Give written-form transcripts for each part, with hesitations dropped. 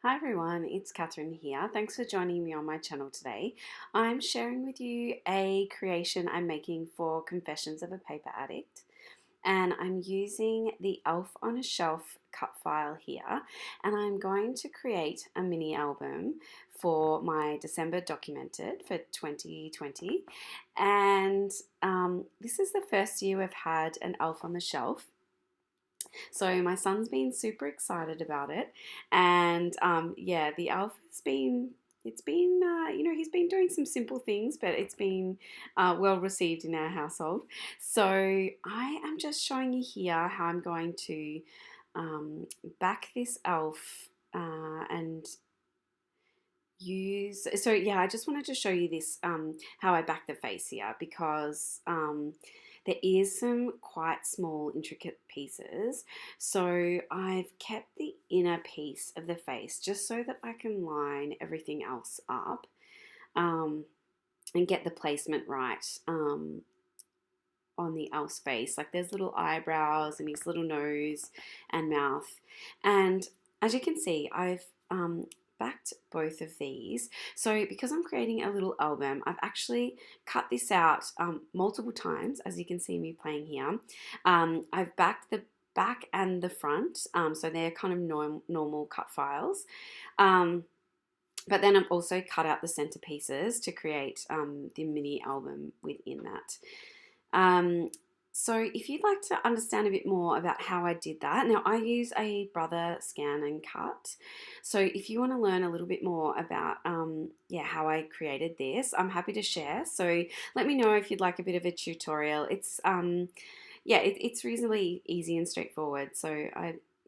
Hi everyone, it's Catherine here. Thanks for joining me on my channel today. I'm sharing with you a creation I'm making for Confessions of a Paper Addict, and I'm using the Elf on a Shelf cut file here, and I'm going to create a mini album for my December documented for 2020. And this is the first year we've had an Elf on the Shelf. So my son's been super excited about it, and yeah, the elf has been. It's been, he's been doing some simple things, but it's been well received in our household. So I am just showing you here how I'm going to back this elf and use. So yeah, I just wanted to show you this how I back the face here because there is some quite small intricate pieces, so I've kept the inner piece of the face just so that I can line everything else up um, and get the placement right on the elf's face. Like there's little eyebrows and his little nose and mouth, and as you can see I've backed both of these. So because I'm creating a little album, I've actually cut this out multiple times, as you can see me playing here. I've backed the back and the front, so they're kind of normal cut files. But then I've also cut out the centerpieces to create the mini album within that. So if you'd like to understand a bit more about how I did that, now I use a Brother scan and cut. So if you want to learn a little bit more about how I created this, I'm happy to share. So let me know if you'd like a bit of a tutorial. It's reasonably easy and straightforward. So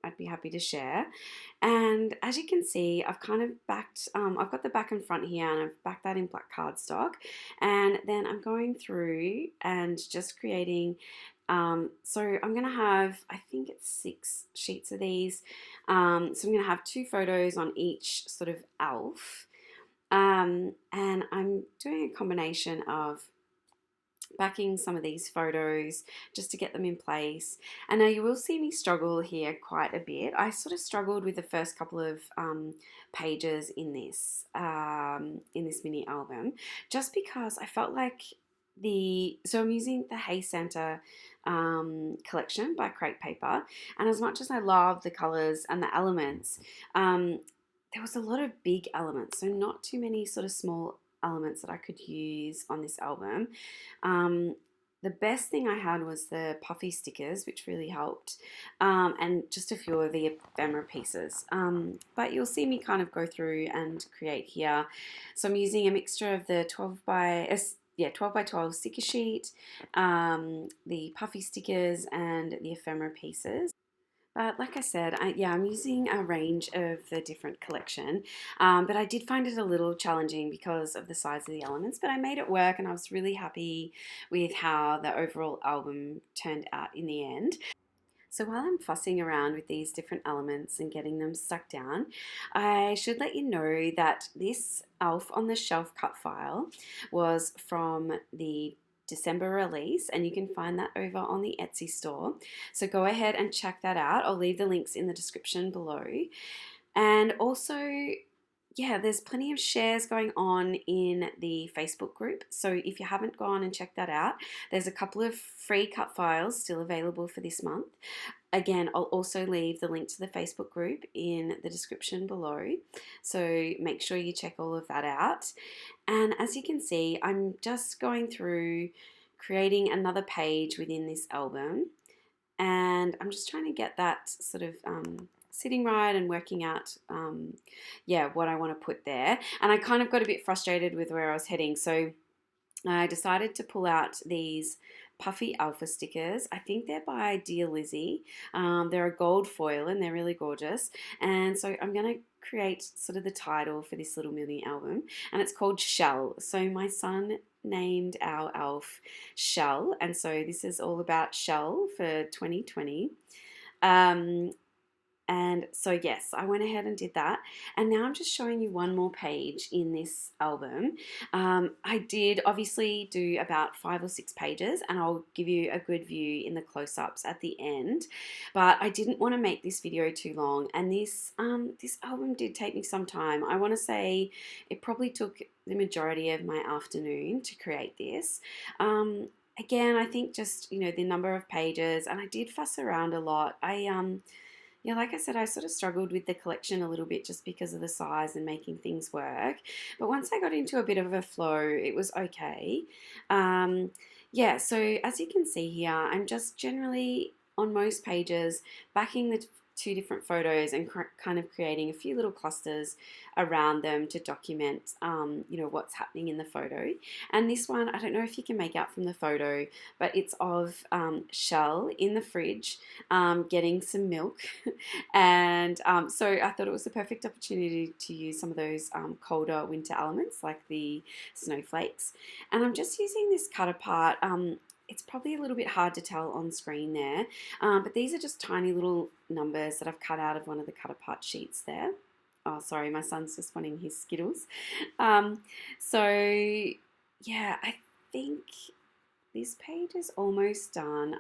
I'd be happy to share. And as you can see, I've kind of backed, I've got the back and front here, and I've backed that in black cardstock. And then I'm going through and just creating, so I'm going to have, I think it's 6 sheets of these. So I'm going to have 2 photos on each sort of elf. And I'm doing a combination of backing some of these photos just to get them in place. And now you will see me struggle here quite a bit. I sort of struggled with the first couple of pages in this mini album, just because I felt like so I'm using the Hey Santa collection by Paper, and as much as I love the colors and the elements, there was a lot of big elements, so not too many sort of small elements that I could use on this album. The best thing I had was the puffy stickers, which really helped, and just a few of the ephemera pieces. But you'll see me kind of go through and create here. So I'm using a mixture of the 12 by 12 sticker sheet, the puffy stickers, and the ephemera pieces. But like I said, I'm using a range of the different collection, but I did find it a little challenging because of the size of the elements, but I made it work, and I was really happy with how the overall album turned out in the end. So while I'm fussing around with these different elements and getting them stuck down, I should let you know that this Elf on the Shelf cut file was from the December release, and you can find that over on the Etsy store. So go ahead and check that out. I'll leave the links in the description below. And also, yeah, there's plenty of shares going on in the Facebook group. So if you haven't gone and checked that out, there's a couple of free cut files still available for this month. Again, I'll also leave the link to the Facebook group in the description below. So make sure you check all of that out. And as you can see, I'm just going through creating another page within this album. And I'm just trying to get that sort of sitting right and working out what I want to put there. And I kind of got a bit frustrated with where I was heading, so I decided to pull out these puffy alpha stickers. I think they're by Dear Lizzy. They're a gold foil and they're really gorgeous, and so I'm going to create sort of the title for this little mini album, and it's called Shell. So my son named our elf Shell, and so this is all about Shell for 2020. And so, yes, I went ahead and did that. And now I'm just showing you one more page in this album. I did obviously do about 5 or 6 pages, and I'll give you a good view in the close-ups at the end. But I didn't want to make this video too long, and this album did take me some time. I want to say it probably took the majority of my afternoon to create this. Again, I think just, the number of pages, and I did fuss around a lot. Yeah, like I said, I sort of struggled with the collection a little bit just because of the size and making things work. But once I got into a bit of a flow, it was okay. Um, yeah, so as you can see here, I'm just generally on most pages backing the two different photos and kind of creating a few little clusters around them to document, what's happening in the photo. And this one, I don't know if you can make out from the photo, but it's of Shell in the fridge getting some milk. And so I thought it was the perfect opportunity to use some of those colder winter elements like the snowflakes. And I'm just using this cut apart. It's probably a little bit hard to tell on screen there, but these are just tiny little numbers that I've cut out of one of the cut apart sheets there. Oh, sorry, my son's just wanting his Skittles. So, yeah, I think this page is almost done.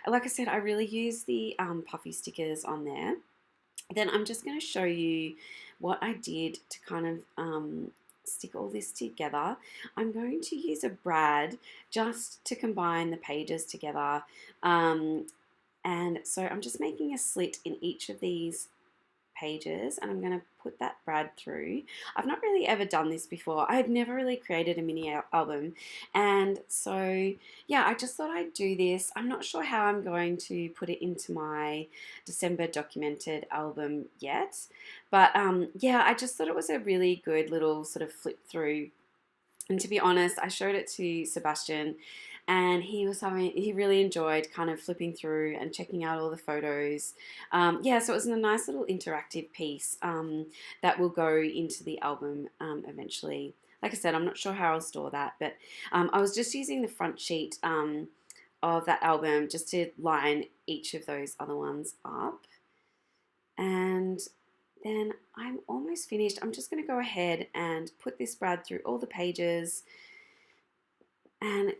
Like I said, I really use the puffy stickers on there. Then I'm just going to show you what I did to kind of stick all this together. I'm going to use a brad just to combine the pages together. And so I'm just making a slit in each of these pages, and I'm going to put that brad through. I've not really ever done this before. I've never really created a mini album, and so yeah, I just thought I'd do this. I'm not sure how I'm going to put it into my December documented album yet, but yeah, I just thought it was a really good little sort of flip through. And to be honest, I showed it to Sebastian, and he really enjoyed kind of flipping through and checking out all the photos. Yeah, so it was a nice little interactive piece that will go into the album eventually. Like I said, I'm not sure how I'll store that, but I was just using the front sheet of that album just to line each of those other ones up. And then I'm almost finished. I'm just going to go ahead and put this brad through all the pages and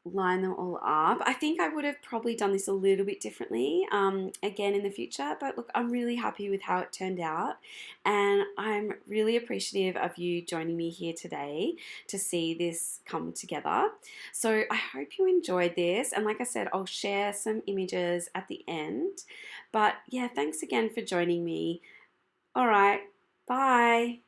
line them all up. I think I would have probably done this a little bit differently again in the future, but look, I'm really happy with how it turned out, and I'm really appreciative of you joining me here today to see this come together. So I hope you enjoyed this, and like I said, I'll share some images at the end. But yeah, thanks again for joining me. All right, bye.